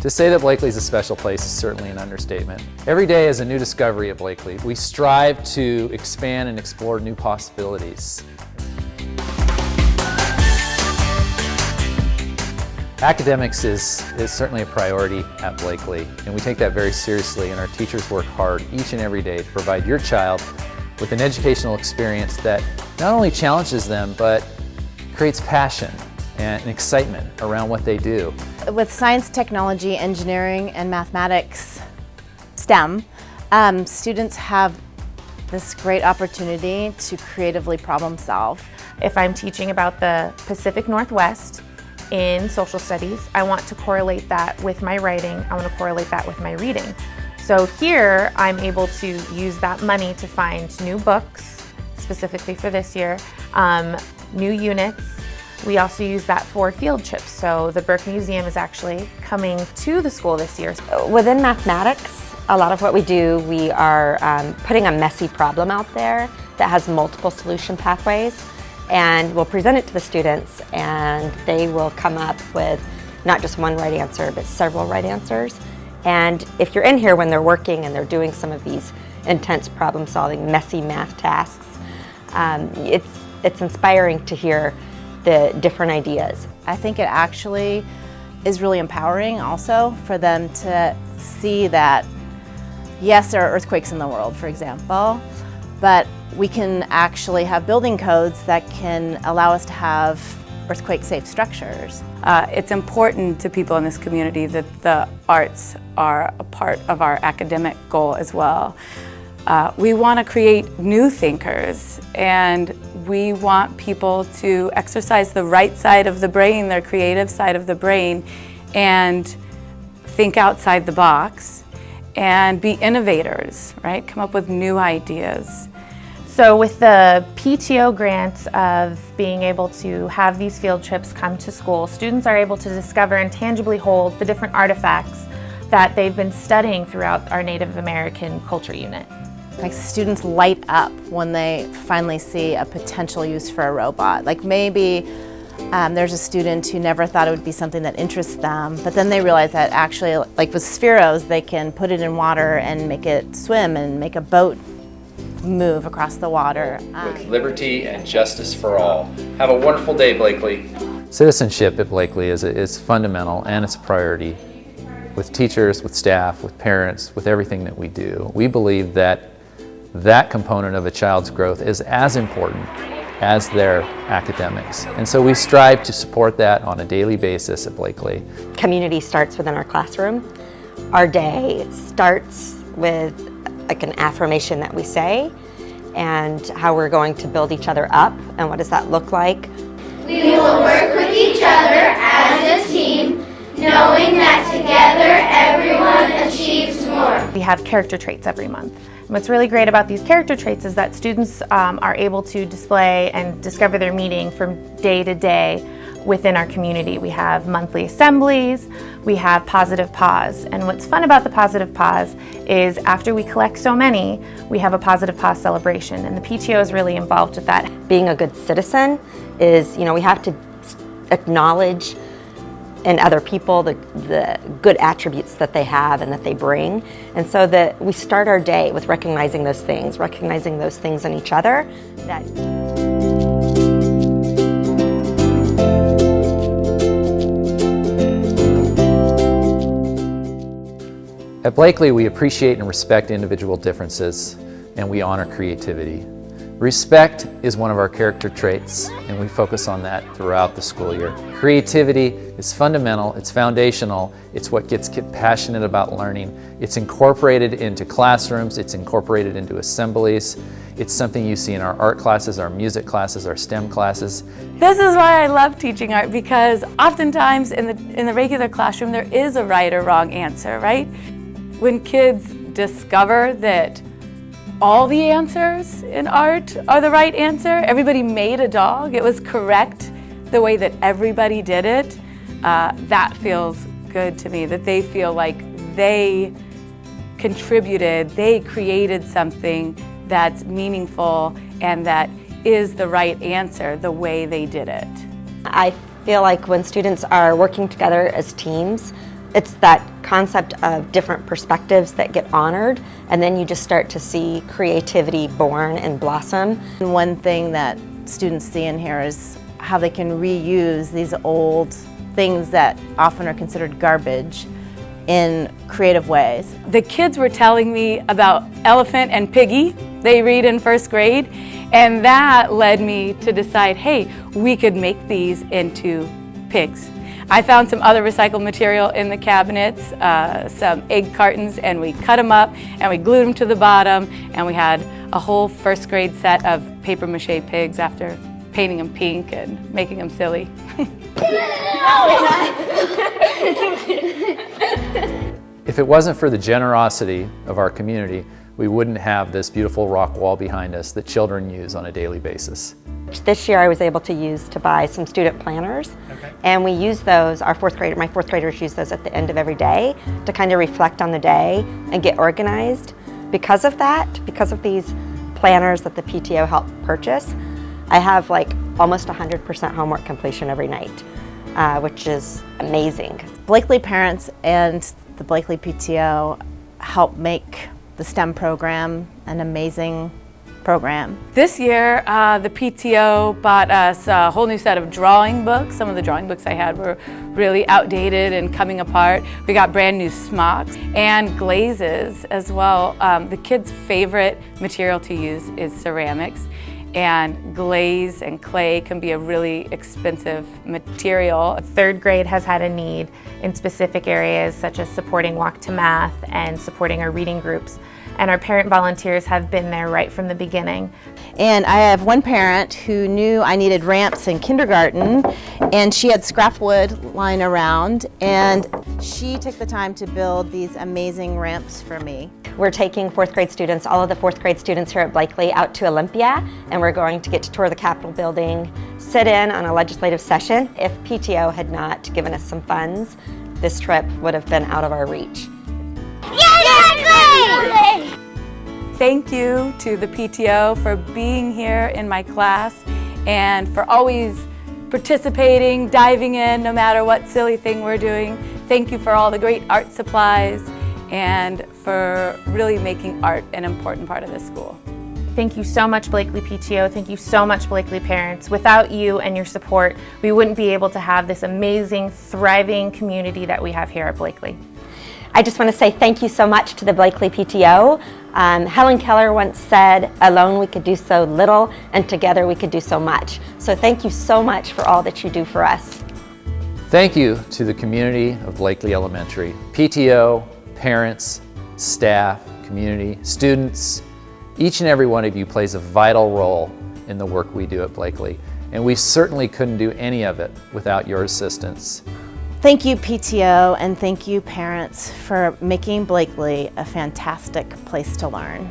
To say that Blakely is a special place is certainly an understatement. Every day is a new discovery at Blakely. We strive to expand and explore new possibilities. Academics is certainly a priority at Blakely, and we take that very seriously, and our teachers work hard each and every day to provide your child with an educational experience that not only challenges them, but creates passion and excitement around what they do. With science, technology, engineering, and mathematics, STEM, students have this great opportunity to creatively problem solve. If I'm teaching about the Pacific Northwest in social studies, I want to correlate that with my writing, I want to correlate that with my reading. So here I'm able to use that money to find new books, specifically for this year, new units. We also use that for field trips. So the Burke Museum is actually coming to the school this year. Within mathematics, a lot of what we do, we are putting a messy problem out there that has multiple solution pathways, and we'll present it to the students, and they will come up with not just one right answer, but several right answers. And if you're in here when they're working and they're doing some of these intense problem-solving, messy math tasks, it's inspiring to hear the different ideas. I think it actually is really empowering also for them to see that, yes, there are earthquakes in the world, for example, but we can actually have building codes that can allow us to have earthquake-safe structures. It's important to people in this community that the arts are a part of our academic goal as well. We want to create new thinkers, and we want people to exercise the right side of the brain, their creative side of the brain, and think outside the box and be innovators, right? Come up with new ideas. So with the PTO grant of being able to have these field trips come to school, students are able to discover and tangibly hold the different artifacts that they've been studying throughout our Native American culture unit. Like, students light up when they finally see a potential use for a robot. Like, maybe there's a student who never thought it would be something that interests them, but then they realize that actually, like with spheros, they can put it in water and make it swim and make a boat move across the water. With liberty and justice for all. Have a wonderful day, Blakely. Citizenship at Blakely is fundamental, and it's a priority. With teachers, with staff, with parents, with everything that we do. We believe that that component of a child's growth is as important as their academics. And so we strive to support that on a daily basis at Blakely. Community starts within our classroom. Our day starts with like an affirmation that we say, and how we're going to build each other up, and what does that look like. We will work with each other as a team, knowing that together everyone achieves more. We have character traits every month. And what's really great about these character traits is that students are able to display and discover their meaning from day to day within our community. We have monthly assemblies, we have positive pause. And what's fun about the positive pause is after we collect so many, we have a positive pause celebration, and the PTO is really involved with that. Being a good citizen is, we have to acknowledge in other people the good attributes that they have and that they bring. And so that we start our day with recognizing those things in each other. At Blakely, we appreciate and respect individual differences, and we honor creativity. Respect is one of our character traits, and we focus on that throughout the school year. Creativity is fundamental, it's foundational, it's what gets kids passionate about learning. It's incorporated into classrooms, it's incorporated into assemblies. It's something you see in our art classes, our music classes, our STEM classes. This is why I love teaching art, because oftentimes in the regular classroom there is a right or wrong answer, right? When kids discover that all the answers in art are the right answer, everybody made a dog, it was correct the way that everybody did it, that feels good to me, that they feel like they contributed, they created something that's meaningful and that is the right answer the way they did it. I feel like when students are working together as teams, It's that concept of different perspectives that get honored, and then you just start to see creativity born and blossom. And one thing that students see in here is how they can reuse these old things that often are considered garbage in creative ways. The kids were telling me about Elephant and Piggy. They read in first grade, and that led me to decide, hey, we could make these into pigs. I found some other recycled material in the cabinets, some egg cartons, and we cut them up and we glued them to the bottom, and we had a whole first grade set of paper mache pigs after painting them pink and making them silly. If it wasn't for the generosity of our community, we wouldn't have this beautiful rock wall behind us that children use on a daily basis. This year I was able to use to buy some student planners, and we use those, my fourth graders use those at the end of every day to kind of reflect on the day and get organized. Because of that, because of these planners that the PTO helped purchase, I have like almost 100% homework completion every night, which is amazing. Blakely parents and the Blakely PTO help make the STEM program an amazing program. This year, the PTO bought us a whole new set of drawing books. Some of the drawing books I had were really outdated and coming apart. We got brand new smocks and glazes as well. The kids' favorite material to use is ceramics, and glaze and clay can be a really expensive material. Third grade has had a need in specific areas such as supporting Walk to Math and supporting our reading groups. And our parent volunteers have been there right from the beginning. And I have one parent who knew I needed ramps in kindergarten, and she had scrap wood lying around, and she took the time to build these amazing ramps for me. We're taking fourth grade students, all of the fourth grade students here at Blakely, out to Olympia, and we're going to get to tour the Capitol building, sit in on a legislative session. If PTO had not given us some funds, this trip would have been out of our reach. Thank you to the PTO for being here in my class and for always participating, diving in, no matter what silly thing we're doing. Thank you for all the great art supplies and for really making art an important part of this school. Thank you so much, Blakely PTO. Thank you so much, Blakely parents. Without you and your support, we wouldn't be able to have this amazing, thriving community that we have here at Blakely. I just want to say thank you so much to the Blakely PTO. Helen Keller once said, alone we could do so little, and together we could do so much. So thank you so much for all that you do for us. Thank you to the community of Blakely Elementary, PTO, parents, staff, community, students. Each and every one of you plays a vital role in the work we do at Blakely, and we certainly couldn't do any of it without your assistance. Thank you, PTO, and thank you, parents, for making Blakely a fantastic place to learn.